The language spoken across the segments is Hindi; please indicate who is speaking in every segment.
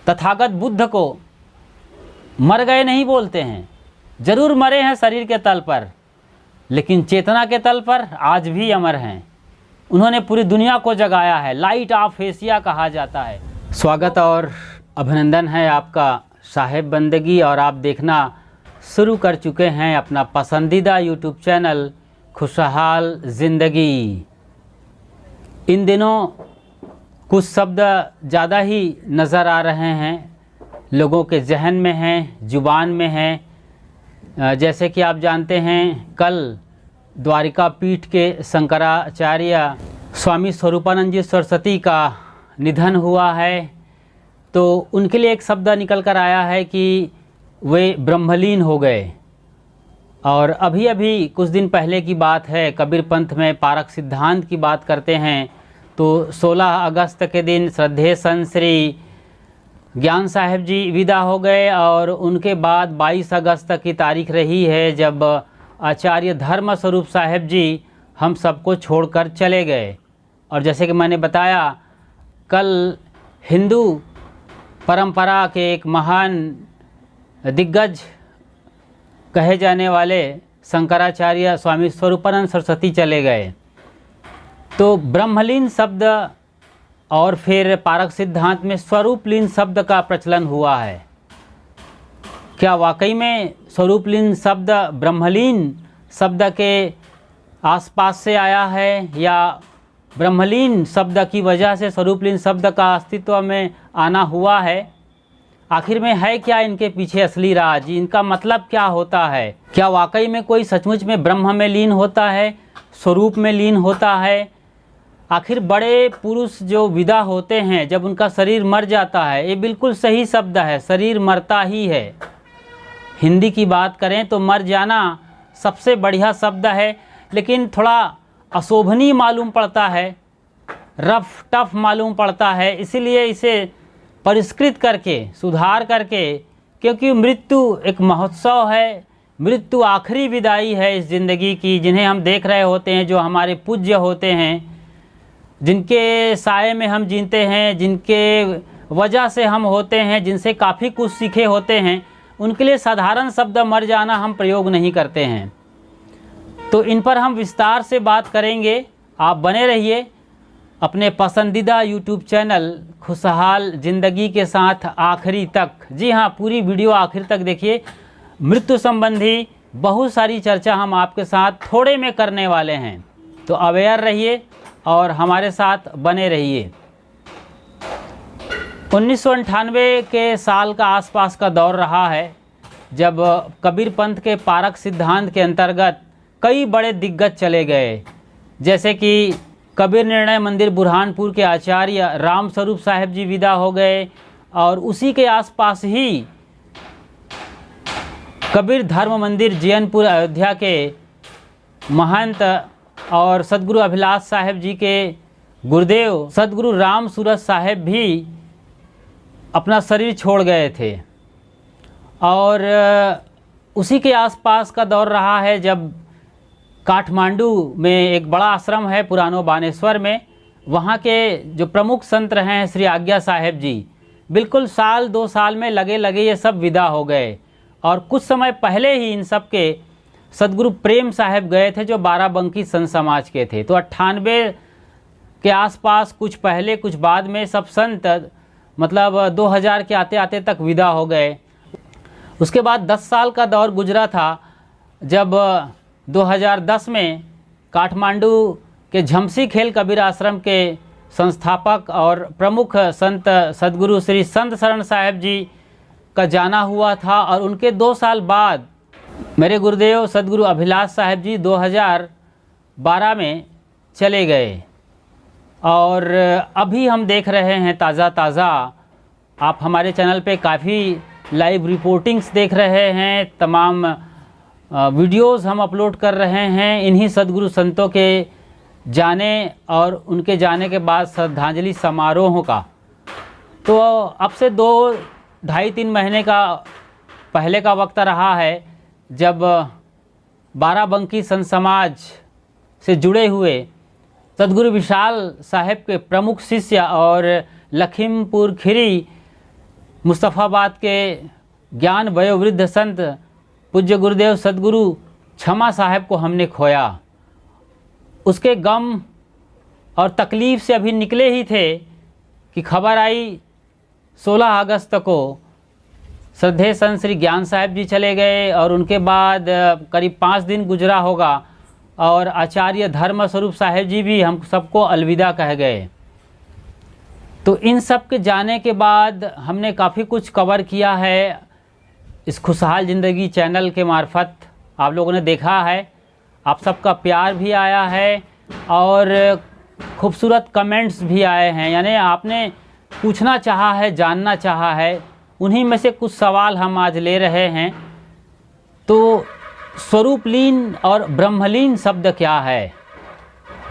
Speaker 1: तथागत बुद्ध को मर गए नहीं बोलते हैं, जरूर मरे हैं शरीर के तल पर, लेकिन चेतना के तल पर आज भी अमर हैं। उन्होंने पूरी दुनिया को जगाया है, लाइट ऑफ एशिया कहा जाता है। स्वागत और अभिनंदन है आपका साहिब बंदगी, और आप देखना शुरू कर चुके हैं अपना पसंदीदा यूट्यूब चैनल खुशहाल ज़िंदगी। इन दिनों कुछ शब्द ज़्यादा ही नज़र आ रहे हैं, लोगों के जहन में हैं, जुबान में हैं। जैसे कि आप जानते हैं, कल द्वारिका पीठ के शंकराचार्य स्वामी स्वरूपानंद जी सरस्वती का निधन हुआ है। तो उनके लिए एक शब्द निकल कर आया है कि वे ब्रह्मलीन हो गए। और अभी अभी कुछ दिन पहले की बात है, कबीर पंथ में पारक सिद्धांत की बात करते हैं तो 16 अगस्त के दिन श्रद्धेय संत श्री ज्ञान साहिब जी विदा हो गए, और उनके बाद 22 अगस्त की तारीख रही है जब आचार्य धर्म स्वरूप साहिब जी हम सबको छोड़कर चले गए। और जैसे कि मैंने बताया, कल हिंदू परंपरा के एक महान दिग्गज कहे जाने वाले शंकराचार्य स्वामी स्वरूपानंद सरस्वती चले गए। तो ब्रह्मलीन शब्द और फिर पारक सिद्धांत में स्वरूपलीन शब्द का प्रचलन हुआ है। क्या वाकई में स्वरूपलीन शब्द ब्रह्मलीन शब्द के आसपास से आया है, या ब्रह्मलीन शब्द की वजह से स्वरूपलीन शब्द का अस्तित्व में आना हुआ है? आखिर में है क्या इनके पीछे असली राज? इनका मतलब क्या होता है? क्या वाकई में कोई सचमुच में ब्रह्म में लीन होता है, स्वरूप में लीन होता है? आखिर बड़े पुरुष जो विदा होते हैं जब उनका शरीर मर जाता है, ये बिल्कुल सही शब्द है, शरीर मरता ही है। हिंदी की बात करें तो मर जाना सबसे बढ़िया शब्द है, लेकिन थोड़ा अशोभनीय मालूम पड़ता है, रफ टफ मालूम पड़ता है, इसीलिए इसे परिष्कृत करके सुधार करके, क्योंकि मृत्यु एक महोत्सव है, मृत्यु आखिरी विदाई है इस ज़िंदगी की। जिन्हें हम देख रहे होते हैं, जो हमारे पूज्य होते हैं, जिनके साए में हम जीते हैं, जिनके वजह से हम होते हैं, जिनसे काफ़ी कुछ सीखे होते हैं, उनके लिए साधारण शब्द मर जाना हम प्रयोग नहीं करते हैं। तो इन पर हम विस्तार से बात करेंगे। आप बने रहिए अपने पसंदीदा यूट्यूब चैनल खुशहाल ज़िंदगी के साथ आखिरी तक। जी हाँ, पूरी वीडियो आखिर तक देखिए। मृत्यु संबंधी बहुत सारी चर्चा हम आपके साथ थोड़े में करने वाले हैं, तो अवेयर रहिए और हमारे साथ बने रहिए। 1998 के साल का आसपास का दौर रहा है जब कबीर पंथ के पारक सिद्धांत के अंतर्गत कई बड़े दिग्गज चले गए, जैसे कि कबीर निर्णय मंदिर बुरहानपुर के आचार्य राम स्वरूप साहिब जी विदा हो गए, और उसी के आसपास ही कबीर धर्म मंदिर जैनपुर अयोध्या के महंत और सदगुरु अभिलाष साहिब जी के गुरुदेव सदगुरु राम सूरत साहिब भी अपना शरीर छोड़ गए थे। और उसी के आसपास का दौर रहा है जब काठमांडू में एक बड़ा आश्रम है पुरानो बानेश्वर में, वहाँ के जो प्रमुख संत हैं श्री आज्ञा साहिब जी, बिल्कुल साल 2 साल में लगे ये सब विदा हो गए। और कुछ समय पहले ही इन सब के सदगुरु प्रेम साहिब गए थे, जो बाराबंकी संत समाज के थे। तो 98 के आसपास, कुछ पहले कुछ बाद में, सब संत मतलब 2000 के आते आते तक विदा हो गए। उसके बाद 10 साल का दौर गुजरा था जब 2010 में काठमांडू के झमसी खेल कबीर आश्रम के संस्थापक और प्रमुख संत सदगुरु श्री संत शरण साहिब जी का जाना हुआ था। और उनके 2 साल बाद मेरे गुरुदेव सदगुरु अभिलाष साहिब जी 2012 में चले गए। और अभी हम देख रहे हैं ताज़ा आप हमारे चैनल पे काफ़ी लाइव रिपोर्टिंग्स देख रहे हैं, तमाम वीडियोस हम अपलोड कर रहे हैं इन्हीं सदगुरु संतों के जाने और उनके जाने के बाद श्रद्धांजलि समारोहों का। तो अब से 2-2.5-3 महीने का पहले का वक्त रहा है जब बाराबंकी संत समाज से जुड़े हुए सदगुरु विशाल साहिब के प्रमुख शिष्य और लखीमपुर खीरी मुस्तफ़ाबाद के ज्ञान वयोवृद्ध संत पूज्य गुरुदेव सदगुरु क्षमा साहब को हमने खोया। उसके गम और तकलीफ़ से अभी निकले ही थे कि खबर आई 16 अगस्त को श्रद्धेय संत श्री ज्ञान साहब जी चले गए और उनके बाद करीब 5 दिन गुजरा होगा और आचार्य धर्म स्वरूप साहेब जी भी हम सबको अलविदा कह गए। तो इन सब के जाने के बाद हमने काफ़ी कुछ कवर किया है इस खुशहाल ज़िंदगी चैनल के मार्फत। आप लोगों ने देखा है, आप सबका प्यार भी आया है और खूबसूरत कमेंट्स भी आए हैं, यानी आपने पूछना चाहा है, जानना चाहा है। उन्हीं में से कुछ सवाल हम आज ले रहे हैं। तो स्वरूपलीन और ब्रह्मलीन शब्द क्या है,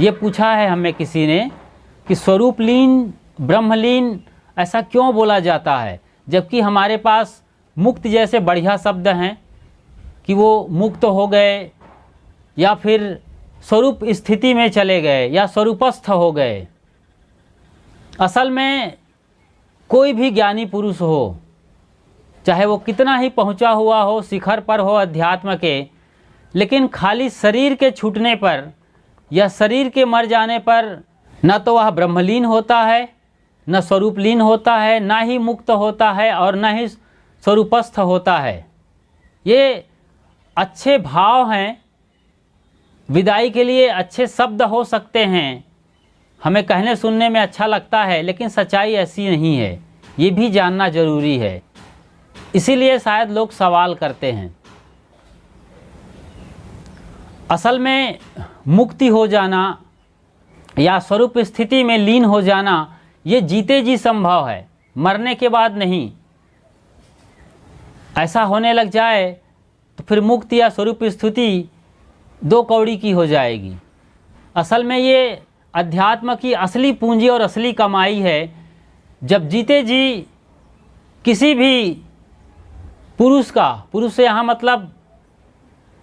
Speaker 1: ये पूछा है हमें किसी ने कि स्वरूपलीन ब्रह्मलीन ऐसा क्यों बोला जाता है, जबकि हमारे पास मुक्त जैसे बढ़िया शब्द हैं कि वो मुक्त हो गए या फिर स्वरूप स्थिति में चले गए या स्वरूपस्थ हो गए। असल में कोई भी ज्ञानी पुरुष हो, चाहे वो कितना ही पहुंचा हुआ हो, शिखर पर हो अध्यात्म के, लेकिन खाली शरीर के छूटने पर या शरीर के मर जाने पर न तो वह ब्रह्मलीन होता है, न स्वरूपलीन होता है, ना ही मुक्त होता है और न ही स्वरूपस्थ होता है। ये अच्छे भाव हैं, विदाई के लिए अच्छे शब्द हो सकते हैं, हमें कहने सुनने में अच्छा लगता है, लेकिन सच्चाई ऐसी नहीं है। ये भी जानना ज़रूरी है, इसीलिए शायद लोग सवाल करते हैं। असल में मुक्ति हो जाना या स्वरूप स्थिति में लीन हो जाना ये जीते जी संभव है, मरने के बाद नहीं। ऐसा होने लग जाए तो फिर मुक्ति या स्वरूप स्थिति 2 कौड़ी की हो जाएगी। असल में ये अध्यात्म की असली पूंजी और असली कमाई है। जब जीते जी किसी भी पुरुष का, पुरुष से यहाँ मतलब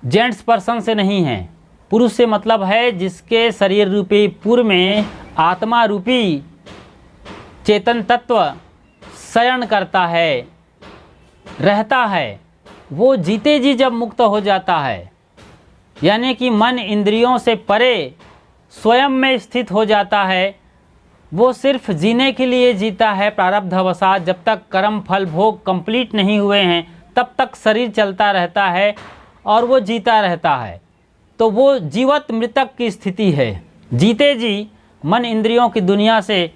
Speaker 1: जेंट्स पर्सन से नहीं है, पुरुष से मतलब है जिसके शरीर रूपी पुर में आत्मा रूपी चेतन तत्व शयन करता है, रहता है, वो जीते जी जब मुक्त हो जाता है, यानी कि मन इंद्रियों से परे स्वयं में स्थित हो जाता है, वो सिर्फ जीने के लिए जीता है। प्रारब्धवशात जब तक कर्म फल भोग कंप्लीट नहीं हुए हैं तब तक शरीर चलता रहता है और वो जीता रहता है। तो वो जीवत मृतक की स्थिति है। जीते जी मन इंद्रियों की दुनिया से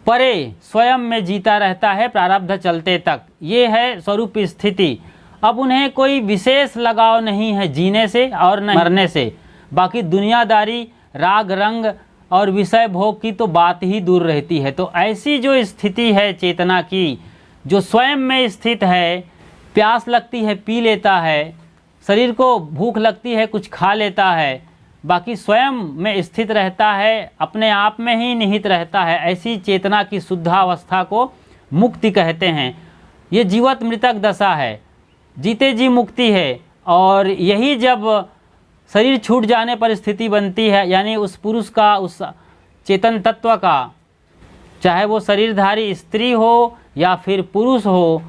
Speaker 1: परे स्वयं में जीता रहता है प्रारब्ध चलते तक। ये है स्वरूप स्थिति। अब उन्हें कोई विशेष लगाव नहीं है जीने से और न मरने से। बाकी दुनियादारी, राग रंग और विषय भोग की तो बात ही दूर रहती है। तो ऐसी जो स्थिति है चेतना की, जो स्वयं में स्थित है, प्यास लगती है पी लेता है, शरीर को भूख लगती है कुछ खा लेता है, बाकी स्वयं में स्थित रहता है, अपने आप में ही निहित रहता है, ऐसी चेतना की शुद्धावस्था को मुक्ति कहते हैं। ये जीवत मृतक दशा है, जीते जी मुक्ति है। और यही जब शरीर छूट जाने पर स्थिति बनती है, यानी उस पुरुष का, उस चेतन तत्व का, चाहे वो शरीरधारी स्त्री हो या फिर पुरुष हो,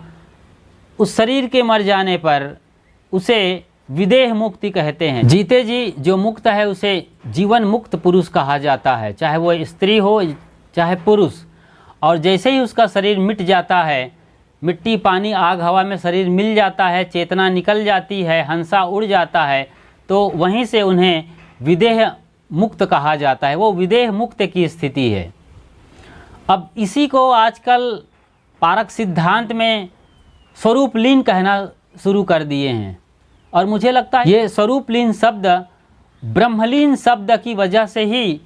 Speaker 1: उस शरीर के मर जाने पर उसे विदेह मुक्ति कहते हैं। जीते जी जो मुक्त है उसे जीवन मुक्त पुरुष कहा जाता है, चाहे वो स्त्री हो चाहे पुरुष। और जैसे ही उसका शरीर मिट जाता है, मिट्टी पानी आग हवा में शरीर मिल जाता है, चेतना निकल जाती है, हंसा उड़ जाता है, तो वहीं से उन्हें विदेह मुक्त कहा जाता है। वो विदेह मुक्त की स्थिति है। अब इसी को आजकल पारक सिद्धांत में स्वरूपलीन कहना शुरू कर दिए हैं। और मुझे लगता है ये स्वरूपलीन शब्द ब्रह्मलीन शब्द की वजह से ही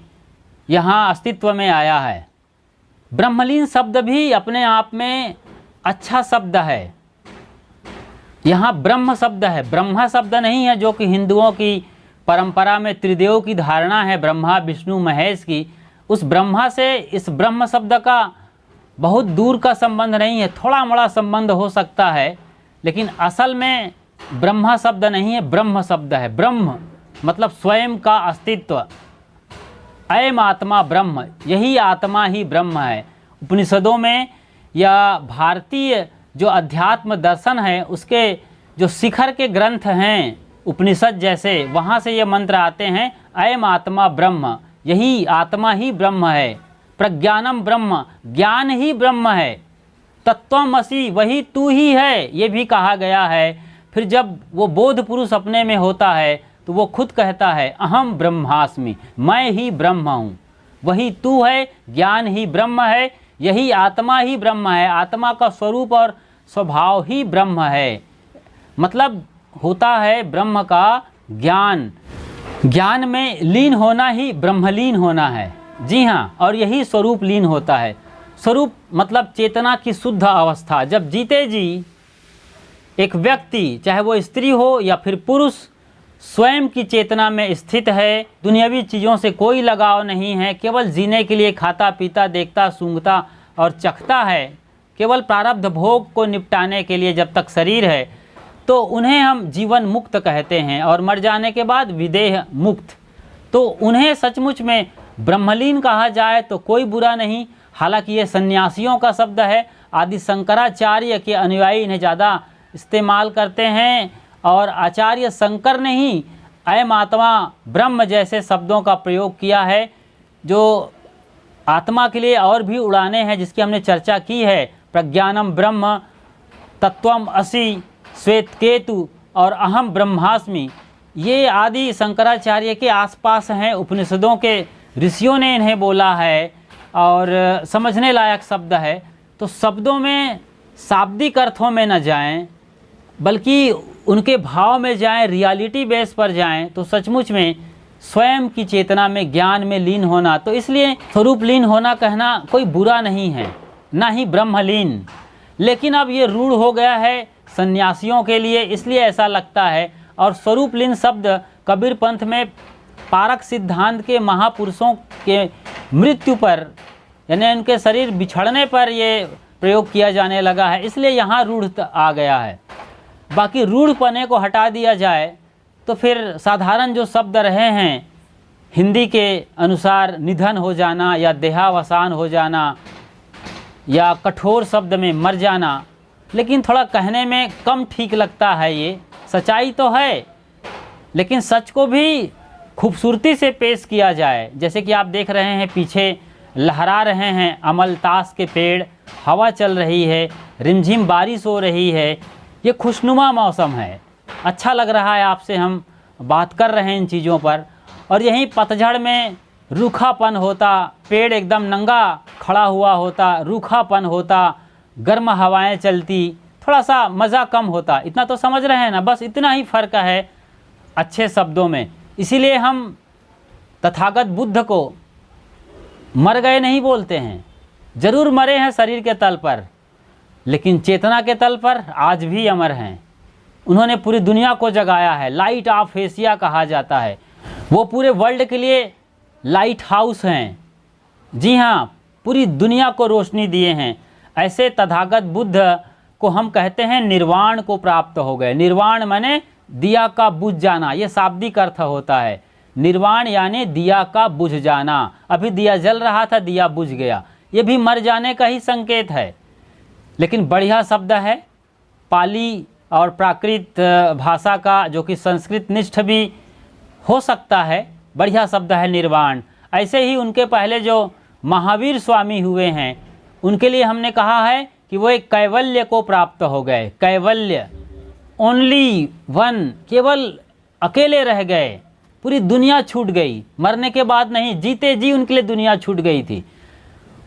Speaker 1: यहाँ अस्तित्व में आया है। ब्रह्मलीन शब्द भी अपने आप में अच्छा शब्द है। यहाँ ब्रह्म शब्द है, ब्रह्मा शब्द नहीं है जो कि हिंदुओं की परंपरा में त्रिदेव की धारणा है, ब्रह्मा विष्णु महेश की। उस ब्रह्मा से इस ब्रह्म शब्द का बहुत दूर का संबंध नहीं है, थोड़ा मोड़ा संबंध हो सकता है, लेकिन असल में ब्रह्मा शब्द नहीं है, ब्रह्म शब्द है। ब्रह्म मतलब स्वयं का अस्तित्व, अयम आत्मा ब्रह्म, यही आत्मा ही ब्रह्म है। उपनिषदों में या भारतीय जो अध्यात्म दर्शन है उसके जो शिखर के ग्रंथ हैं उपनिषद जैसे, वहाँ से ये मंत्र आते हैं, अयम आत्मा ब्रह्म, यही आत्मा ही ब्रह्म है, प्रज्ञानम ब्रह्म, ज्ञान ही ब्रह्म है, तत्त्वमसि, वही तू ही है, ये भी कहा गया है। फिर जब वो बोध पुरुष अपने में होता है तो वो खुद कहता है अहम ब्रह्मास्मि, मैं ही ब्रह्म हूँ, वही तू है, ज्ञान ही ब्रह्म है, यही आत्मा ही ब्रह्म है, आत्मा का स्वरूप और स्वभाव ही ब्रह्म है। मतलब होता है ब्रह्म का ज्ञान, ज्ञान में लीन होना ही ब्रह्मलीन होना है। जी हाँ, और यही स्वरूप लीन होता है। स्वरूप मतलब चेतना की शुद्ध अवस्था। जब जीते जी एक व्यक्ति, चाहे वो स्त्री हो या फिर पुरुष, स्वयं की चेतना में स्थित है, दुनियावी चीज़ों से कोई लगाव नहीं है, केवल जीने के लिए खाता पीता देखता सूंघता और चखता है, केवल प्रारब्ध भोग को निपटाने के लिए जब तक शरीर है, तो उन्हें हम जीवन मुक्त कहते हैं, और मर जाने के बाद विदेह मुक्त। तो उन्हें सचमुच में ब्रह्मलीन कहा जाए तो कोई बुरा नहीं। हालांकि ये सन्यासियों का शब्द है, आदि शंकराचार्य के अनुयायी इन्हें ज़्यादा इस्तेमाल करते हैं, और आचार्य शंकर ने ही अयम आत्मा ब्रह्म जैसे शब्दों का प्रयोग किया है, जो आत्मा के लिए और भी उड़ाने हैं जिसकी हमने चर्चा की है। प्रज्ञानम ब्रह्म, तत्वम असि, श्वेत केतु और अहम ब्रह्मास्मि, ये आदि शंकराचार्य के आसपास हैं, उपनिषदों के ऋषियों ने इन्हें बोला है और समझने लायक शब्द है। तो शब्दों में शाब्दिक अर्थों में न जाएं, बल्कि उनके भाव में जाएं, रियलिटी बेस पर जाएं, तो सचमुच में स्वयं की चेतना में, ज्ञान में लीन होना। तो इसलिए स्वरूप लीन होना कहना कोई बुरा नहीं है, ना ही ब्रह्मलीन। लेकिन अब ये रूढ़ हो गया है सन्यासियों के लिए, इसलिए ऐसा लगता है। और स्वरूप लीन शब्द कबीर पंथ में पारक सिद्धांत के महापुरुषों के मृत्यु पर, यानी उनके शरीर बिछड़ने पर ये प्रयोग किया जाने लगा है, इसलिए यहाँ रूढ़ आ गया है। बाकी रूढ़पने को हटा दिया जाए तो फिर साधारण जो शब्द रहे हैं हिंदी के अनुसार, निधन हो जाना या देहावसान हो जाना या कठोर शब्द में मर जाना, लेकिन थोड़ा कहने में कम ठीक लगता है। ये सच्चाई तो है, लेकिन सच को भी खूबसूरती से पेश किया जाए। जैसे कि आप देख रहे हैं पीछे लहरा रहे हैं अमलतास के पेड़, हवा चल रही है, रिमझिम बारिश हो रही है, ये खुशनुमा मौसम है, अच्छा लग रहा है। आपसे हम बात कर रहे हैं इन चीज़ों पर। और यहीं पतझड़ में रूखापन होता, पेड़ एकदम नंगा खड़ा हुआ होता, रूखापन होता, गर्म हवाएं चलती, थोड़ा सा मज़ा कम होता। इतना तो समझ रहे हैं ना, बस इतना ही फ़र्क है अच्छे शब्दों में। इसीलिए हम तथागत बुद्ध को मर गए नहीं बोलते हैं। ज़रूर मरे हैं शरीर के तल पर, लेकिन चेतना के तल पर आज भी अमर हैं। उन्होंने पूरी दुनिया को जगाया है, लाइट ऑफ एशिया कहा जाता है। वो पूरे वर्ल्ड के लिए लाइट हाउस हैं। जी हाँ, पूरी दुनिया को रोशनी दिए हैं। ऐसे तथागत बुद्ध को हम कहते हैं निर्वाण को प्राप्त हो गए। निर्वाण माने दिया का बुझ जाना, ये शाब्दिक अर्थ होता है। निर्वाण यानी दिया का बुझ जाना। अभी दिया जल रहा था, दिया बुझ गया, ये भी मर जाने का ही संकेत है। लेकिन बढ़िया शब्द है, पाली और प्राकृत भाषा का, जो कि संस्कृत निष्ठ भी हो सकता है। बढ़िया शब्द है निर्वाण। ऐसे ही उनके पहले जो महावीर स्वामी हुए हैं, उनके लिए हमने कहा है कि वो एक कैवल्य को प्राप्त हो गए। कैवल्य, ओनली वन, केवल अकेले रह गए, पूरी दुनिया छूट गई। मरने के बाद नहीं, जीते जी उनके लिए दुनिया छूट गई थी।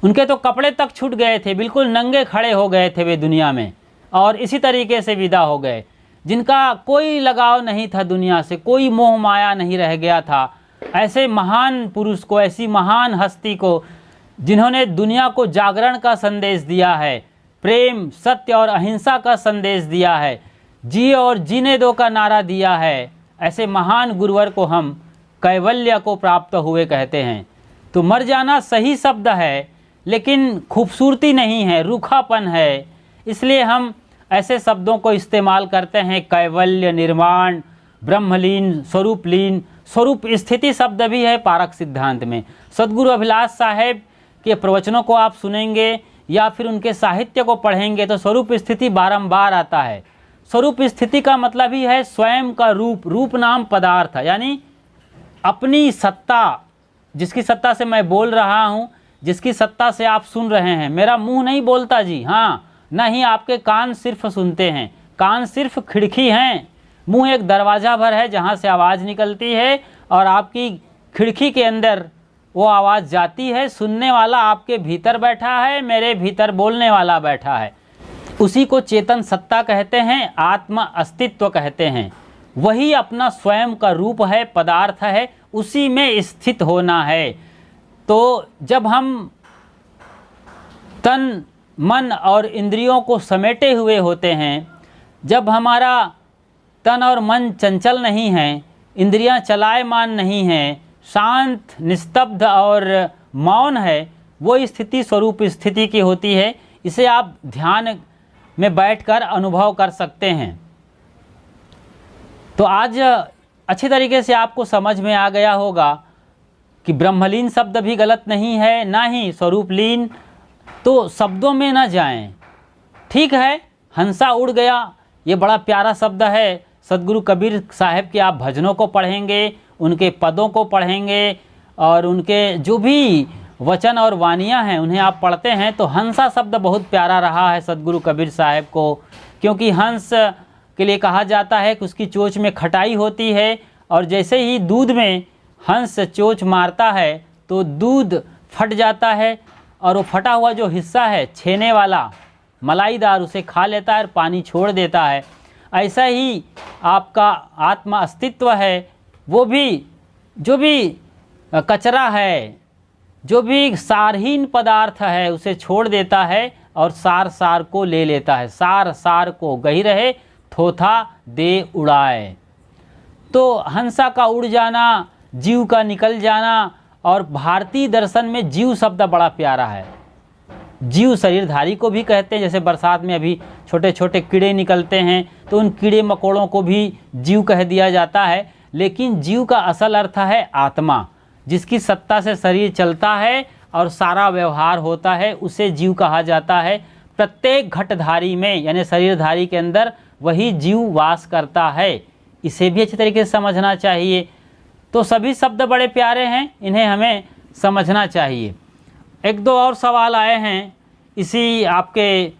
Speaker 1: उनके तो कपड़े तक छूट गए थे, बिल्कुल नंगे खड़े हो गए थे वे दुनिया में, और इसी तरीके से विदा हो गए। जिनका कोई लगाव नहीं था दुनिया से, कोई मोह माया नहीं रह गया था। ऐसे महान पुरुष को, ऐसी महान हस्ती को, जिन्होंने दुनिया को जागरण का संदेश दिया है, प्रेम, सत्य और अहिंसा का संदेश दिया है, जिए और जीने दो का नारा दिया है, ऐसे महान गुरुवर को हम कैवल्य को प्राप्त हुए कहते हैं। तो मर जाना सही शब्द है, लेकिन खूबसूरती नहीं है, रूखापन है। इसलिए हम ऐसे शब्दों को इस्तेमाल करते हैं, कैवल्य, निर्वाण, ब्रह्मलीन, स्वरूपलीन। स्वरूप स्थिति शब्द भी है पारक सिद्धांत में। सद्गुरु अभिलाष साहेब के प्रवचनों को आप सुनेंगे या फिर उनके साहित्य को पढ़ेंगे तो स्वरूप स्थिति बारंबार आता है। स्वरूप स्थिति का मतलब ही है स्वयं का रूप, रूप नाम पदार्थ, यानी अपनी सत्ता, जिसकी सत्ता से मैं बोल रहा हूँ, जिसकी सत्ता से आप सुन रहे हैं। मेरा मुंह नहीं बोलता जी, हाँ, ना ही आपके कान सिर्फ सुनते हैं, कान सिर्फ खिड़की हैं, मुंह एक दरवाज़ा भर है जहाँ से आवाज़ निकलती है और आपकी खिड़की के अंदर वो आवाज़ जाती है। सुनने वाला आपके भीतर बैठा है, मेरे भीतर बोलने वाला बैठा है। उसी को चेतन सत्ता कहते हैं, आत्मा अस्तित्व कहते हैं। वही अपना स्वयं का रूप है, पदार्थ है, उसी में स्थित होना है। तो जब हम तन मन और इंद्रियों को समेटे हुए होते हैं, जब हमारा तन और मन चंचल नहीं है, इंद्रियां चलायमान नहीं हैं, शांत निस्तब्ध और मौन है, वो स्थिति स्वरूप स्थिति की होती है। इसे आप ध्यान में बैठकर अनुभव कर सकते हैं। तो आज अच्छी तरीके से आपको समझ में आ गया होगा कि ब्रह्मलीन शब्द भी गलत नहीं है, ना ही स्वरूपलीन। तो शब्दों में ना जाएं। ठीक है, हंसा उड़ गया, ये बड़ा प्यारा शब्द है। सदगुरु कबीर साहब के आप भजनों को पढ़ेंगे, उनके पदों को पढ़ेंगे और उनके जो भी वचन और वानियाँ हैं उन्हें आप पढ़ते हैं तो हंसा शब्द बहुत प्यारा रहा है सदगुरु कबीर साहब को। क्योंकि हंस के लिए कहा जाता है कि उसकी चोंच में खटाई होती है, और जैसे ही दूध में हंस चोंच मारता है तो दूध फट जाता है, और वो फटा हुआ जो हिस्सा है छेने वाला मलाईदार उसे खा लेता है और पानी छोड़ देता है। ऐसा ही आपका आत्मा अस्तित्व है, वो भी जो भी कचरा है, जो भी सारहीन पदार्थ है उसे छोड़ देता है और सार सार को ले लेता है। सार सार को गही रहे थोथा दे उड़ाए। तो हंसा का उड़ जाना, जीव का निकल जाना, और भारतीय दर्शन में जीव शब्द बड़ा प्यारा है। जीव शरीरधारी को भी कहते हैं, जैसे बरसात में अभी छोटे छोटे कीड़े निकलते हैं तो उन कीड़े मकोड़ों को भी जीव कह दिया जाता है। लेकिन जीव का असल अर्थ है आत्मा, जिसकी सत्ता से शरीर चलता है और सारा व्यवहार होता है, उसे जीव कहा जाता है। प्रत्येक घटधारी में यानी शरीरधारी के अंदर वही जीव वास करता है। इसे भी अच्छी तरीके से समझना चाहिए। तो सभी शब्द बड़े प्यारे हैं, इन्हें हमें समझना चाहिए। एक दो और सवाल आए हैं इसी आपके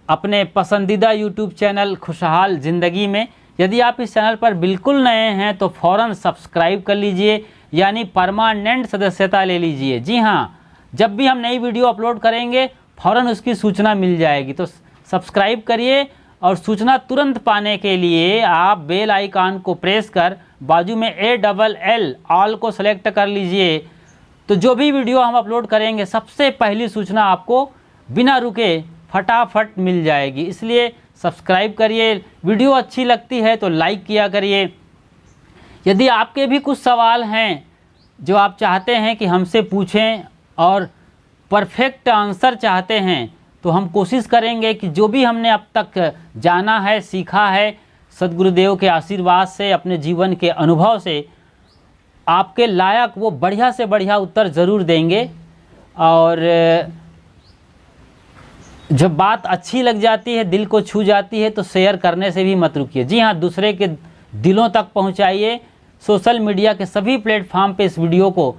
Speaker 1: अपने पसंदीदा यूट्यूब चैनल खुशहाल ज़िंदगी में। यदि आप इस चैनल पर बिल्कुल नए हैं तो फ़ौरन सब्सक्राइब कर लीजिए, यानी परमानेंट सदस्यता ले लीजिए। जी हाँ, जब भी हम नई वीडियो अपलोड करेंगे फ़ौरन उसकी सूचना मिल जाएगी। तो सब्सक्राइब करिए, और सूचना तुरंत पाने के लिए आप बेल आइकन को प्रेस कर बाजू में ALL ऑल को सेलेक्ट कर लीजिए। तो जो भी वीडियो हम अपलोड करेंगे सबसे पहली सूचना आपको बिना रुके फटाफट मिल जाएगी। इसलिए सब्सक्राइब करिए। वीडियो अच्छी लगती है तो लाइक किया करिए। यदि आपके भी कुछ सवाल हैं जो आप चाहते हैं कि हमसे पूछें और परफेक्ट आंसर चाहते हैं, तो हम कोशिश करेंगे कि जो भी हमने अब तक जाना है, सीखा है, सद्गुरुदेव के आशीर्वाद से, अपने जीवन के अनुभव से आपके लायक वो बढ़िया से बढ़िया उत्तर ज़रूर देंगे। और जब बात अच्छी लग जाती है, दिल को छू जाती है, तो शेयर करने से भी मत रुकिए। जी हाँ, दूसरे के दिलों तक पहुँचाइए। सोशल मीडिया के सभी प्लेटफॉर्म पे इस वीडियो को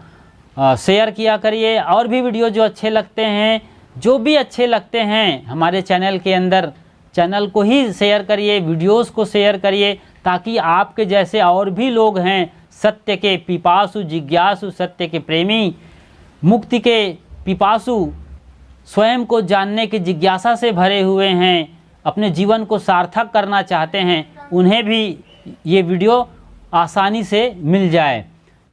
Speaker 1: शेयर किया करिए। और भी वीडियो जो अच्छे लगते हैं, जो भी अच्छे लगते हैं हमारे चैनल के अंदर, चैनल को ही शेयर करिए, वीडियोस को शेयर करिए, ताकि आपके जैसे और भी लोग हैं सत्य के पिपासु जिज्ञासु, सत्य के प्रेमी, मुक्ति के पिपासु, स्वयं को जानने की जिज्ञासा से भरे हुए हैं, अपने जीवन को सार्थक करना चाहते हैं, उन्हें भी ये वीडियो आसानी से मिल जाए।